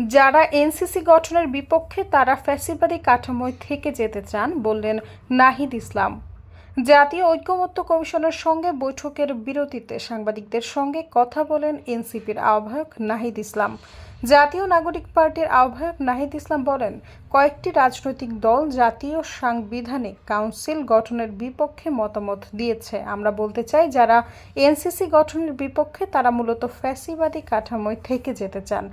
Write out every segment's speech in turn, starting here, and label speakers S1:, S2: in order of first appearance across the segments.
S1: যারা এনসিসি গঠনের বিপক্ষে তারা ফ্যাসিবাদী কাঠামোয় থেকে যেতে চান, বললেন নাহিদ ইসলাম। জাতীয় ঐকমত্য কমিশনের সঙ্গে বৈঠকের বিরতিতে সাংবাদিকদের সঙ্গে কথা বলেন এনসিপির আহ্বায়ক নাহিদ ইসলাম। জাতীয় নাগরিক পার্টির আহ্বায়ক নাহিদ ইসলাম বলেন, কয়েকটি রাজনৈতিক দল জাতীয় সাংবিধানিক কাউন্সিল গঠনের বিপক্ষে মতামত দিয়েছে। আমরা বলতে চাই, যারা এনসিসি গঠনের বিপক্ষে তারা মূলত ফ্যাসিবাদী কাঠামোয় থেকে যেতে চান।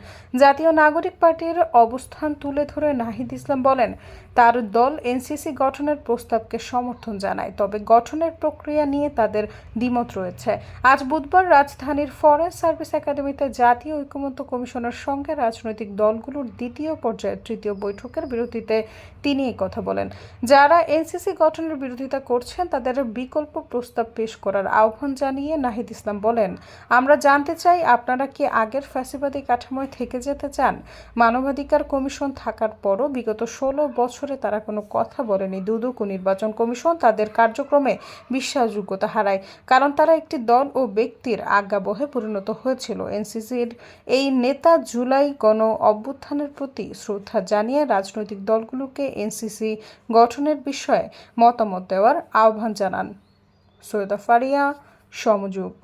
S1: জাতীয় নাগরিক পার্টির অবস্থান তুলে ধরে নাহিদ ইসলাম বলেন, তার দল এনসিসি গঠনের প্রস্তাবকে সমর্থন জানায়, তবে গঠনের প্রক্রিয়া নিয়ে তাদের দ্বিমত রয়েছে। আজ বুধবার রাজধানীর ফরেন সার্ভিস একাডেমিতে জাতীয় ঐকমত্য কমিশনের সঙ্গে রাজনৈতিক দলগুলোর দ্বিতীয় পর্যায়ের তৃতীয় বৈঠকের বিরতিতে তিনি এই কথা বলেন। যারা এনসিসি গঠনের বিরোধিতা করছেন তাদের বিকল্প প্রস্তাব পেশ করার আহ্বান জানিয়ে নাহিদ ইসলাম বলেন, আমরা জানতে চাই, আপনারা কি আগের ফ্যাসিবাদী কাঠামোয় থেকে যেতে চান? মানবাধিকার কমিশন থাকার পরও বিগত 16 বছরে তারা কোনো কথা বলেনি। দুদক ও নির্বাচন কমিশন তাদের কার্যক্রমে বিশ্বাসযোগ্যতা হারায়, কারণ তারা একটি দল ও ব্যক্তির আজ্ঞাবহে পরিণত হয়েছিল। এনসিসির এই নেতা জুলাই গণ অভ্যুত্থানের প্রতি শ্রদ্ধা জানিয়ে রাজনৈতিক দলগুলোকে এনসিসি গঠনের বিষয়ে মতামত দেওয়ার আহ্বান জানান। সৈয়দা ফারিয়া, সমযোগ।